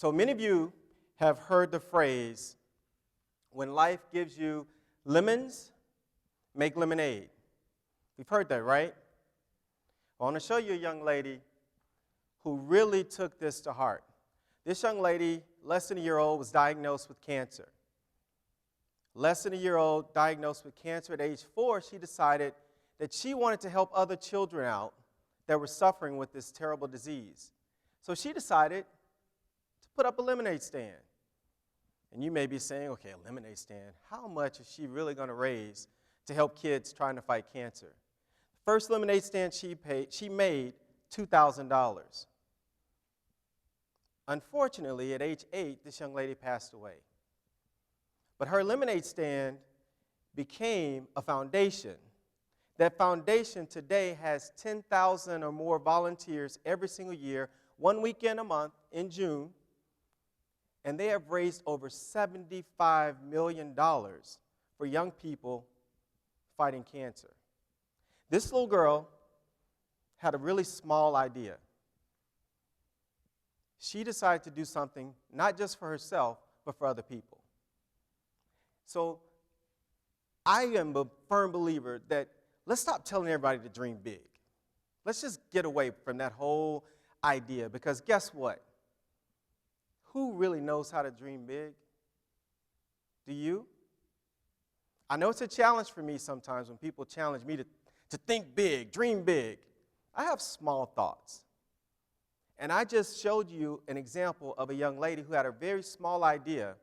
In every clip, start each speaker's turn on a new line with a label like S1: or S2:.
S1: So many of you have heard the phrase, when life gives you lemons, make lemonade. We've heard that, right? I want to show you a young lady who really took this to heart. This young lady, less than a year old, was diagnosed with cancer. Less than a year old, diagnosed with cancer. At age 4, she decided that she wanted to help other children out that were suffering with this terrible disease. So she decided to put up a lemonade stand. And you may be saying, okay, a lemonade stand, how much is she really going to raise to help kids trying to fight cancer? The first lemonade stand she made $2,000. Unfortunately, at age 8, this young lady passed away. But her lemonade stand became a foundation. That foundation today has 10,000 or more volunteers every single year, one weekend a month in June, and they have raised over $75 million for young people fighting cancer. This little girl had a really small idea. She decided to do something not just for herself, but for other people. So I am a firm believer that let's stop telling everybody to dream big. Let's just get away from that whole idea, because guess what? Who really knows how to dream big? Do you? I know it's a challenge for me sometimes when people challenge me to think big, dream big. I have small thoughts. And I just showed you an example of a young lady who had a very small idea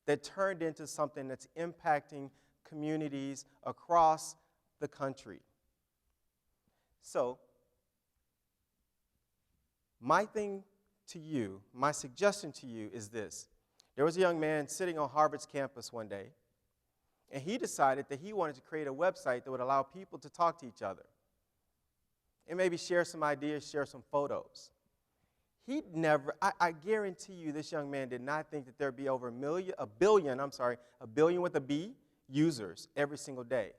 S1: that turned into something that's impacting communities across the country. So, my thing to you, my suggestion to you is this. There was a young man sitting on Harvard's campus one day, and he decided that he wanted to create a website that would allow people to talk to each other and maybe share some ideas, share some photos. I guarantee you this young man did not think that there'd be over a billion with a B, users every single day.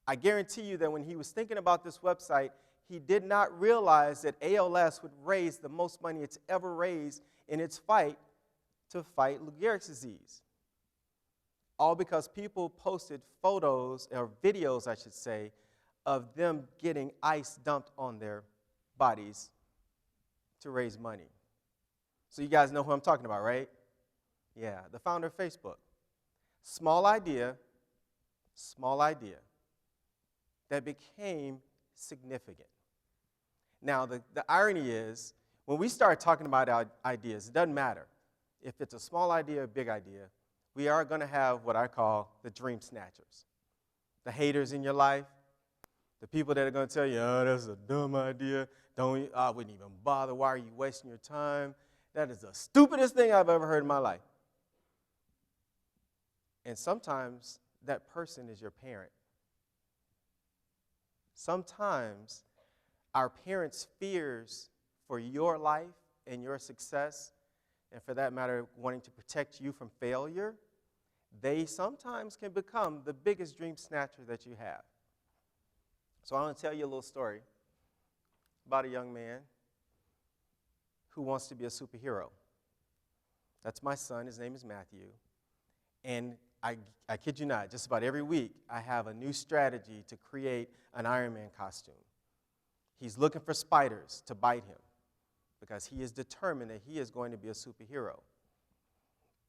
S1: I guarantee you that when he was thinking about this website, he did not realize that ALS would raise the most money it's ever raised in its fight to fight Lou Gehrig's disease. All because people posted photos, or videos, I should say, of them getting ice dumped on their bodies to raise money. So you guys know who I'm talking about, right? Yeah, the founder of Facebook. Small idea that became significant. Now, the irony is, when we start talking about our ideas, it doesn't matter if it's a small idea or a big idea, we are going to have what I call the dream snatchers. The haters in your life, the people that are going to tell you, oh, that's a dumb idea. I wouldn't even bother. Why are you wasting your time? That is the stupidest thing I've ever heard in my life. And sometimes that person is your parent. Sometimes our parents' fears for your life and your success, and for that matter, wanting to protect you from failure, they sometimes can become the biggest dream snatcher that you have. So I want to tell you a little story about a young man who wants to be a superhero. That's my son. His name is Matthew. And I kid you not, just about every week, I have a new strategy to create an Iron Man costume. He's looking for spiders to bite him because he is determined that he is going to be a superhero.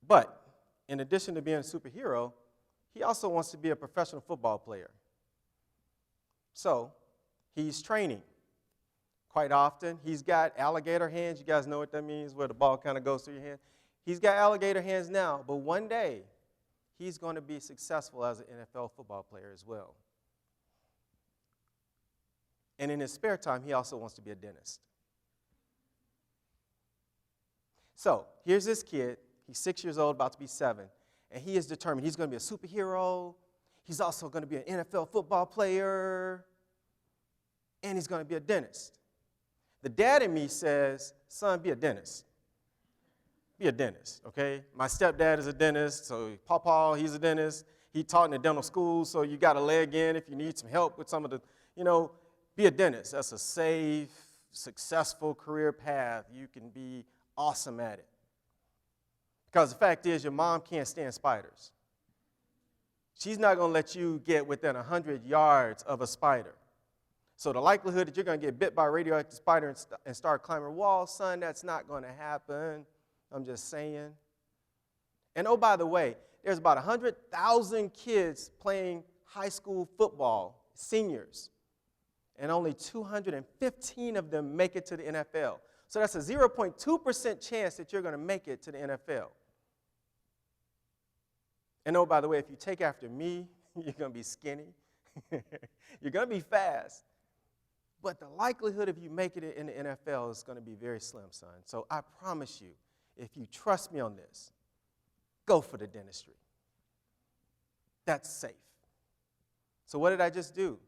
S1: But in addition to being a superhero, he also wants to be a professional football player. So he's training. Quite often, he's got alligator hands. You guys know what that means, where the ball kind of goes through your hand. He's got alligator hands now, but one day, he's going to be successful as an NFL football player as well. And in his spare time, he also wants to be a dentist. So here's this kid. He's 6 years old, about to be 7, and he is determined he's going to be a superhero. He's also going to be an NFL football player, and he's going to be a dentist. The dad in me says, son, be a dentist. Be a dentist, okay? My stepdad is a dentist, so Pawpaw, he's a dentist. He taught in the dental school, so you got a leg in if you need some help with some of the, be a dentist. That's a safe, successful career path. You can be awesome at it. Because the fact is, your mom can't stand spiders. She's not going to let you get within 100 yards of a spider. So the likelihood that you're going to get bit by a radioactive spider and start climbing walls, son, that's not going to happen. I'm just saying. And oh, by the way, there's about 100,000 kids playing high school football, seniors, and only 215 of them make it to the NFL. So that's a 0.2% chance that you're going to make it to the NFL. And oh, by the way, if you take after me, you're going to be skinny. You're going to be fast. But the likelihood of you making it in the NFL is going to be very slim, son. So I promise you, if you trust me on this, go for the dentistry. That's safe. So what did I just do?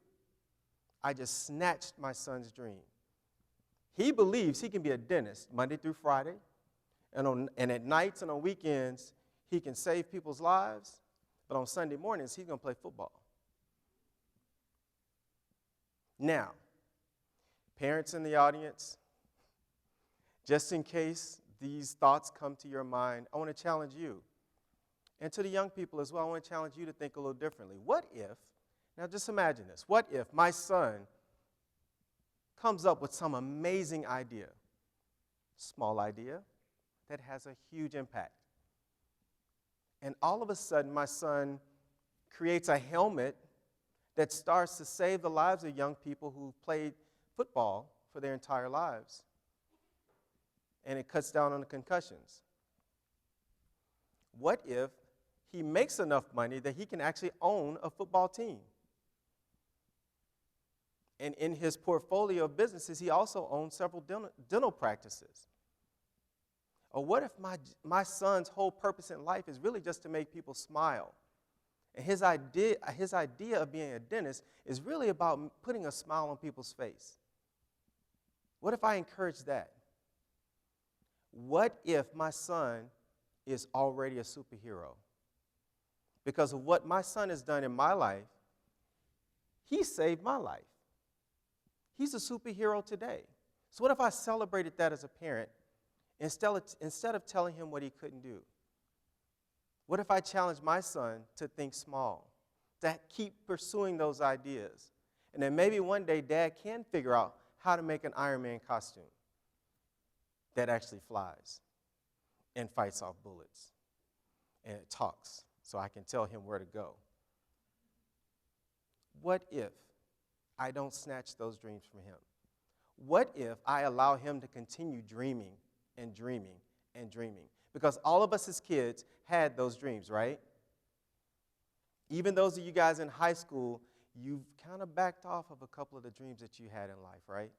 S1: I just snatched my son's dream. He believes he can be a dentist Monday through Friday, and at nights and on weekends, he can save people's lives, but on Sunday mornings, he's going to play football. Now, parents in the audience, just in case these thoughts come to your mind, I want to challenge you. And to the young people as well, I want to challenge you to think a little differently. What if, now just imagine this, what if my son comes up with some amazing idea, small idea, that has a huge impact? And all of a sudden, my son creates a helmet that starts to save the lives of young people who played football for their entire lives. And it cuts down on the concussions. What if he makes enough money that he can actually own a football team? And in his portfolio of businesses, he also owns several dental practices. Or what if my son's whole purpose in life is really just to make people smile? And his idea of being a dentist is really about putting a smile on people's face. What if I encourage that? What if my son is already a superhero? Because of what my son has done in my life, he saved my life. He's a superhero today. So what if I celebrated that as a parent instead of telling him what he couldn't do? What if I challenged my son to think small, to keep pursuing those ideas? And then maybe one day Dad can figure out how to make an Iron Man costume that actually flies and fights off bullets and it talks so I can tell him where to go. What if I don't snatch those dreams from him? What if I allow him to continue dreaming and dreaming and dreaming? Because all of us as kids had those dreams, right? Even those of you guys in high school, you've kind of backed off of a couple of the dreams that you had in life, right?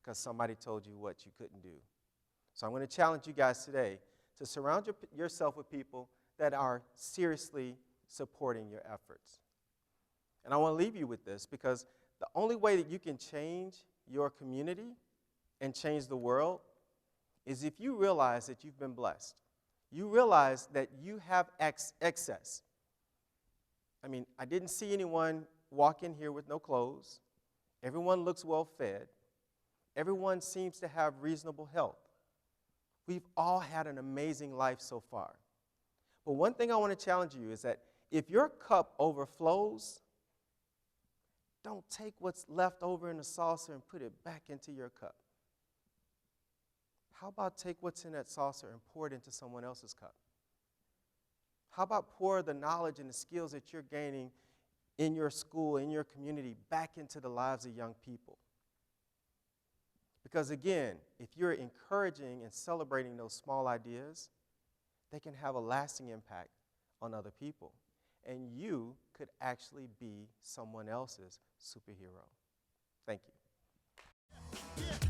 S1: Because somebody told you what you couldn't do. So I'm going to challenge you guys today to surround yourself with people that are seriously supporting your efforts. And I want to leave you with this because the only way that you can change your community and change the world is if you realize that you've been blessed. You realize that you have excess. I mean, I didn't see anyone walk in here with no clothes. Everyone looks well fed. Everyone seems to have reasonable health. We've all had an amazing life so far. But one thing I want to challenge you is that if your cup overflows, don't take what's left over in the saucer and put it back into your cup. How about take what's in that saucer and pour it into someone else's cup? How about pour the knowledge and the skills that you're gaining in your school, in your community, back into the lives of young people? Because again, if you're encouraging and celebrating those small ideas, they can have a lasting impact on other people. And you could actually be someone else's superhero. Thank you.